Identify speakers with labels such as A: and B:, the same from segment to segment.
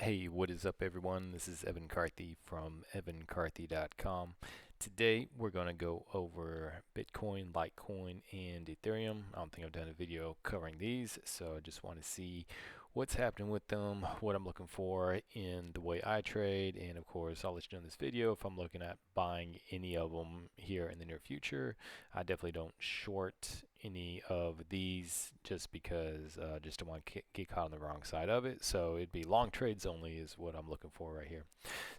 A: Hey, what is up, everyone? This is Evan Carthy from evancarthy.com. Today, we're going to go over Bitcoin, Litecoin, and Ethereum. I don't think I've done a video covering these, so I just want to see what's happening with them, what I'm looking for in the way I trade, and of course, I'll let you know in this video if I'm looking at buying any of them here in the near future. I definitely don't short any of these just because just don't want to get caught on the wrong side of it. So it'd be long trades only is what I'm looking for right here.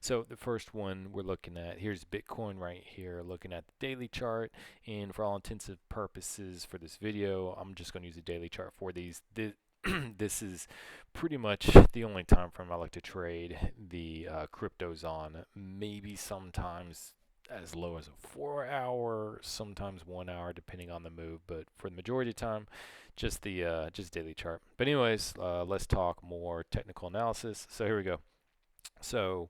A: So the first one we're looking at, here's Bitcoin right here, looking at the daily chart. And for all intensive purposes for this video, I'm just going to use a daily chart for these. This is pretty much the only time frame I like to trade the cryptos on. Maybe sometimes as low as a 4 hour, sometimes 1 hour, depending on the move. But for the majority of the time, just the just daily chart. But anyways, let's talk more technical analysis. So here we go. So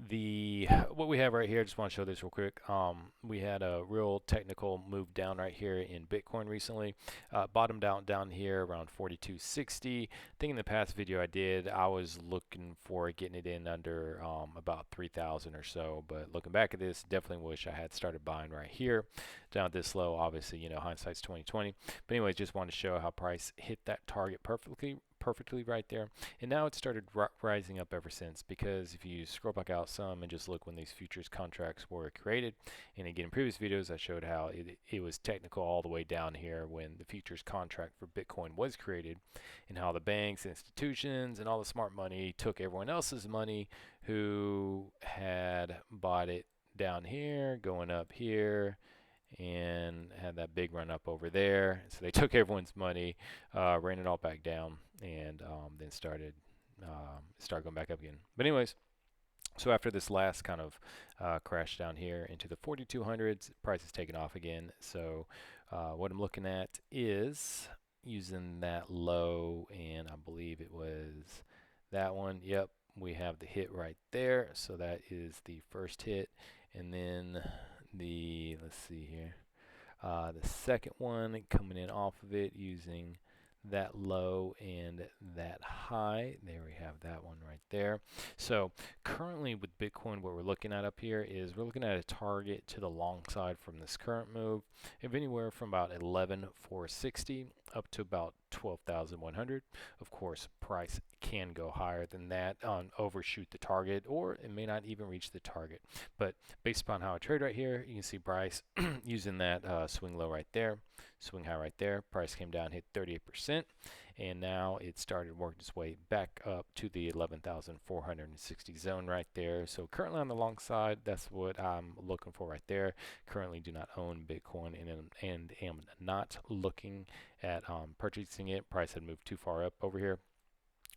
A: the what we have right here, I just want to show this real quick. We had a real technical move down right here in Bitcoin recently. Bottomed out down here around 42.60. I think in the past video I did, I was looking for getting it in under about 3,000 or so. But looking back at this, definitely wish I had started buying right here down this low. Obviously, you know, hindsight's 2020. But anyways, just wanted to show how price hit that target perfectly right there. And now it started rising up ever since, because if you scroll back out some and just look when these futures contracts were created, and again in previous videos I showed how it was technical all the way down here when the futures contract for Bitcoin was created, and how the banks, institutions, and all the smart money took everyone else's money who had bought it down here, going up here, and had that big run up over there. So they took everyone's money, ran it all back down, and then started going back up again. But anyways, so after this last kind of crash down here into the 4200s, price is taken off again. So what I'm looking at is using that low, and I believe it was that one. Yep, we have the hit right there. So that is the first hit, and then let's see here, the second one coming in off of it using that low and that high. There we have that one right there. So currently with Bitcoin, what we're looking at up here is we're looking at a target to the long side from this current move of anywhere from about 11,460 up to about 12,100. Of course, price can go higher than that, overshoot the target, or it may not even reach the target. But based upon how I trade right here, you can see price using that swing low right there, swing high right there. Price came down, hit 38%, and now it started working its way back up to the 11,460 zone right there. So currently on the long side, that's what I'm looking for right there. Currently do not own Bitcoin and am not looking at purchasing it. Price had moved too far up over here.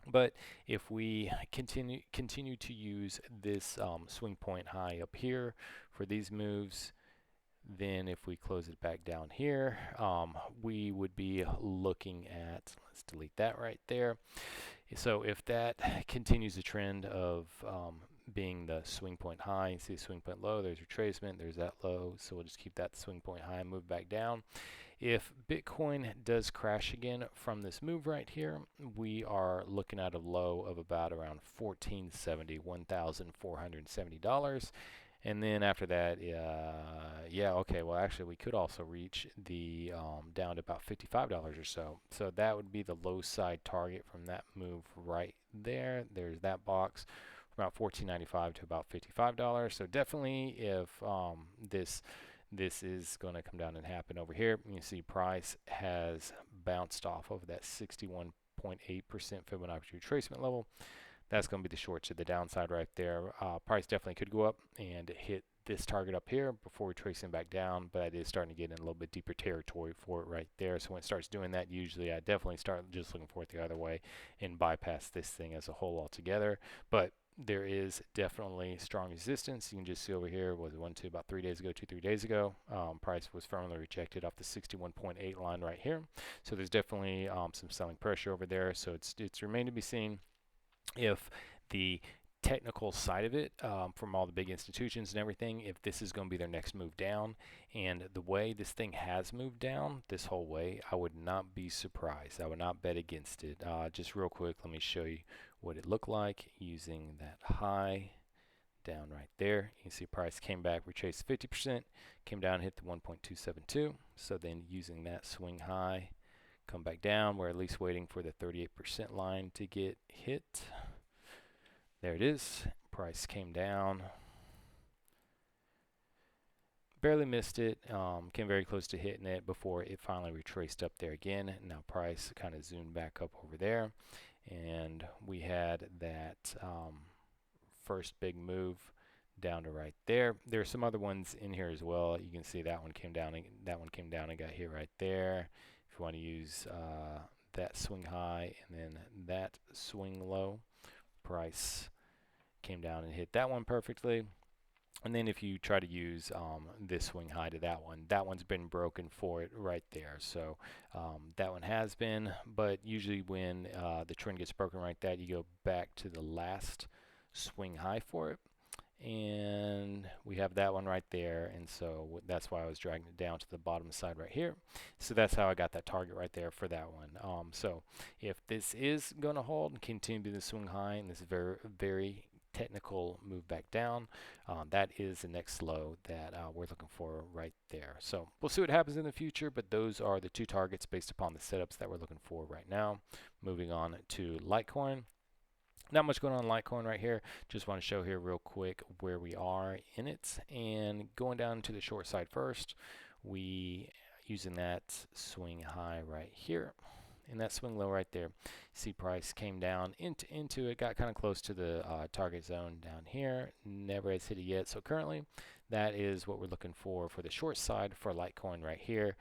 A: But if we continue to use this swing point high up here for these moves, then if we close it back down here, we would be looking at, let's delete that right there. So if that continues the trend of being the swing point high, you see the swing point low, there's retracement, there's that low, so we'll just keep that swing point high and move back down. If Bitcoin does crash again from this move right here, we are looking at a low of about around $1,470. And then after that, yeah, okay, well, actually, we could also reach the down to about $55 or so. So that would be the low side target from that move right there. There's that box from about $14.95 to about $55. So definitely, if this is going to come down and happen over here, you see price has bounced off of that 61.8% Fibonacci retracement level. That's going to be the short to the downside right there. Price definitely could go up and hit this target up here before retracing back down, but it is starting to get in a little bit deeper territory for it right there. So when it starts doing that, usually I definitely start just looking for it the other way and bypass this thing as a whole altogether. But there is definitely strong resistance. You can just see over here, was it 3 days ago, 3 days ago. Price was firmly rejected off the 61.8 line right here. So there's definitely some selling pressure over there. So it's remained to be seen if the technical side of it, from all the big institutions and everything, if this is going to be their next move down. And the way this thing has moved down this whole way, I would not be surprised. I would not bet against it. Just real quick, let me show you what it looked like using that high down right there. You can see price came back, retraced 50%, came down and hit the 1.272. So then using that swing high, come back down. We're at least waiting for the 38% line to get hit. There it is. Price came down. Barely missed it, came very close to hitting it before it finally retraced up there again. Now price kind of zoomed back up over there, and we had that first big move down to right there. There are some other ones in here as well. You can see that one came down, and that one came down and got hit right there. If you want to use that swing high and then that swing low, price came down and hit that one perfectly. And then if you try to use this swing high to that one's been broken for it right there. So that one has been, but usually when the trend gets broken like that, you go back to the last swing high for it. And we have that one right there, and so that's why I was dragging it down to the bottom side right here. So that's how I got that target right there for that one. So if this is going to hold and continue to swing high, and this is very technical move back down, that is the next low that we're looking for right there. So we'll see what happens in the future, but those are the two targets based upon the setups that we're looking for right now. Moving on to Litecoin. Not much going on in Litecoin right here. Just want to show here real quick where we are in it. And going down to the short side first, we using that swing high right here and that swing low right there. See price came down into it, got kind of close to the target zone down here. Never has hit it yet. So currently, that is what we're looking for the short side for Litecoin right here.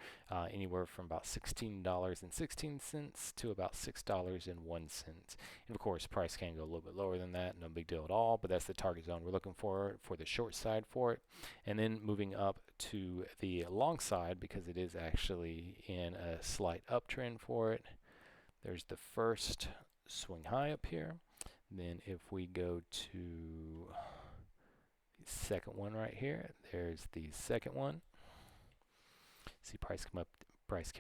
A: Anywhere from about $16.16 to about $6.01. And of course, price can go a little bit lower than that. No big deal at all. But that's the target zone we're looking for the short side for it. And then moving up to the long side, because it is actually in a slight uptrend for it. There's the first swing high up here. Then if we go to the second one right here, there's the second one. See price came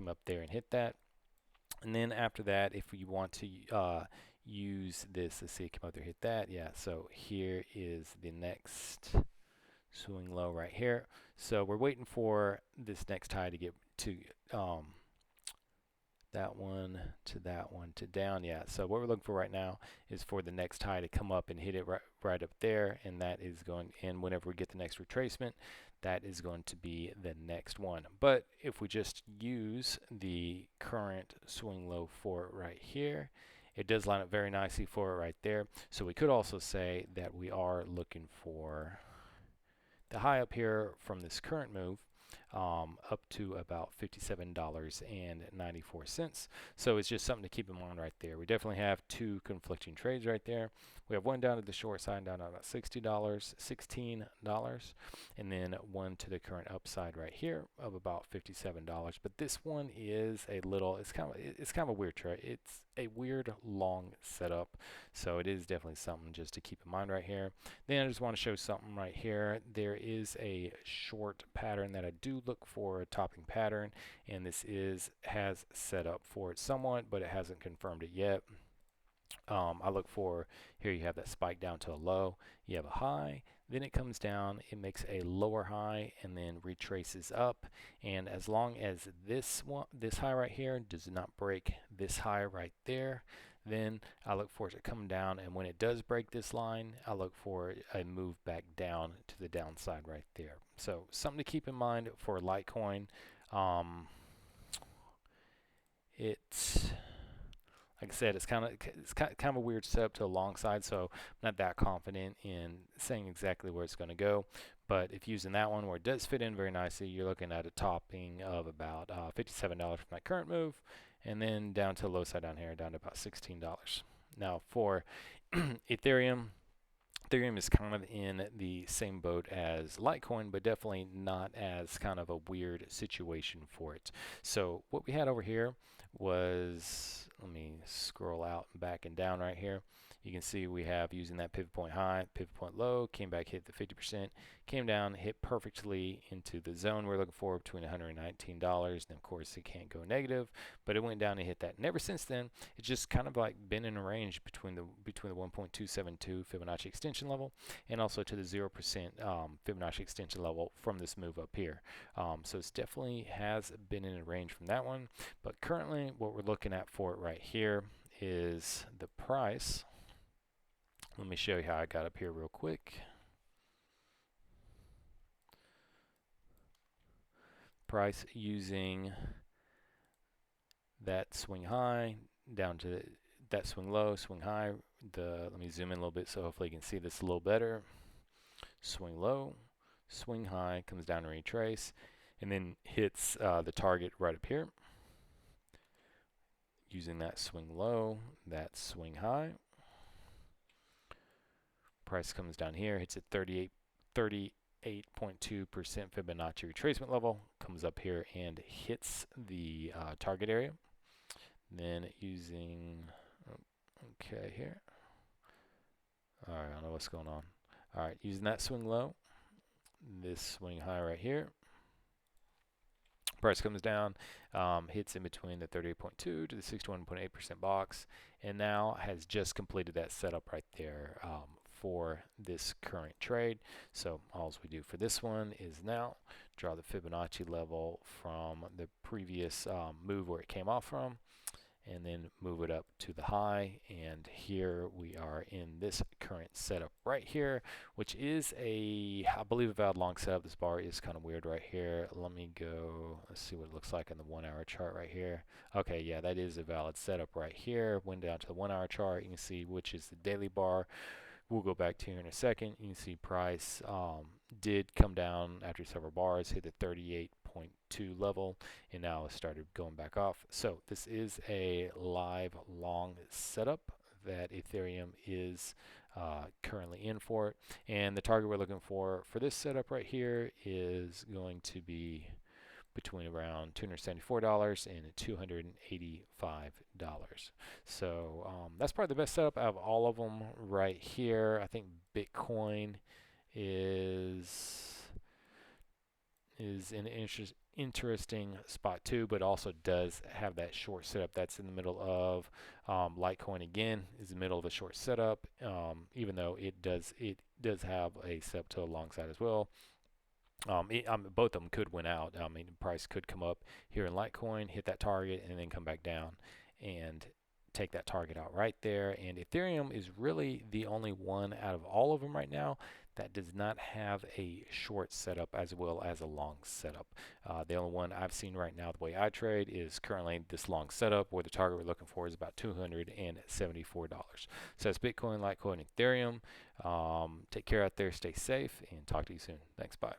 A: up there and hit that. And then after that, if you want to use this, let's see, it came up there, hit that. Yeah, so here is the next swing low right here. So we're waiting for this next high to get to that one to down. Yeah, so what we're looking for right now is for the next high to come up and hit it right up there, and that is going, and whenever we get the next retracement, that is going to be the next one. But if we just use the current swing low for it right here, it does line up very nicely for it right there. So we could also say that we are looking for the high up here from this current move up to about $57.94. So it's just something to keep in mind right there. We definitely have two conflicting trades right there. We have one down to the short side down to about $16, and then one to the current upside right here of about $57. But this one is a little, it's kind of a weird trade. It's a weird long setup, so it is definitely something just to keep in mind right here. Then I just want to show something right here. There is a short pattern that I do look for, a topping pattern, and this has set up for it somewhat, but it hasn't confirmed it yet. I look for, here you have that spike down to a low, you have a high, then it comes down, it makes a lower high, and then retraces up. And as long as this high right here does not break this high right there, then I look for it to come down, and when it does break this line, I look for a move back down to the downside right there. So something to keep in mind for Litecoin. It's like I said, it's kind of a weird setup to the long side, so I'm not that confident in saying exactly where it's going to go. But if using that one where it does fit in very nicely, you're looking at a topping of about $57 from that current move, and then down to the low side down here, down to about $16. Now for Ethereum is kind of in the same boat as Litecoin, but definitely not as kind of a weird situation for it. So what we had over here was, let me scroll out back and down right here. You can see we have using that pivot point high, pivot point low, came back, hit the 50%, came down, hit perfectly into the zone we're looking for between $119. And of course it can't go negative, but it went down and hit that. And ever since then, it's just kind of like been in a range between the 1.272 Fibonacci extension level and also to the 0% Fibonacci extension level from this move up here. So it's definitely has been in a range from that one, but currently what we're looking at for it right here is the price. Let me show you how I got up here real quick. Price using that swing high down to that swing low, swing high. Let me zoom in a little bit so hopefully you can see this a little better. Swing low, swing high, comes down and retrace, and then hits the target right up here. Using that swing low, that swing high. Price comes down here, hits at 38.2% Fibonacci retracement level, comes up here and hits the target area. Then using, okay, here. All right, I don't know what's going on. All right, using that swing low, this swing high right here. Price comes down, hits in between the 38.2 to the 61.8% box, and now has just completed that setup right there for this current trade. So all we do for this one is now draw the Fibonacci level from the previous move where it came off from, and then move it up to the high. And here we are in this current setup right here, which is I believe a valid long setup. This bar is kind of weird right here. Let me go, let's see what it looks like on the 1 hour chart right here. Okay, yeah, that is a valid setup right here. Went down to the 1 hour chart, you can see which is the daily bar. We'll go back to here in a second. You can see price did come down after several bars, hit the 38.2 level, and now it started going back off. So this is a live long setup that Ethereum is currently in for it. And the target we're looking for this setup right here is going to be between around $274 and $285. So that's probably the best setup out of all of them right here. I think Bitcoin is in an interesting spot too, but also does have that short setup that's in the middle of Litecoin. Again, is the middle of a short setup, even though it does have a setup to the long side as well. Both of them could win out. I mean, the price could come up here in Litecoin, hit that target, and then come back down and take that target out right there. And Ethereum is really the only one out of all of them right now that does not have a short setup as well as a long setup. The only one I've seen right now, the way I trade, is currently this long setup where the target we're looking for is about $274. So that's Bitcoin, Litecoin, Ethereum. Take care out there, stay safe, and talk to you soon. Thanks, bye.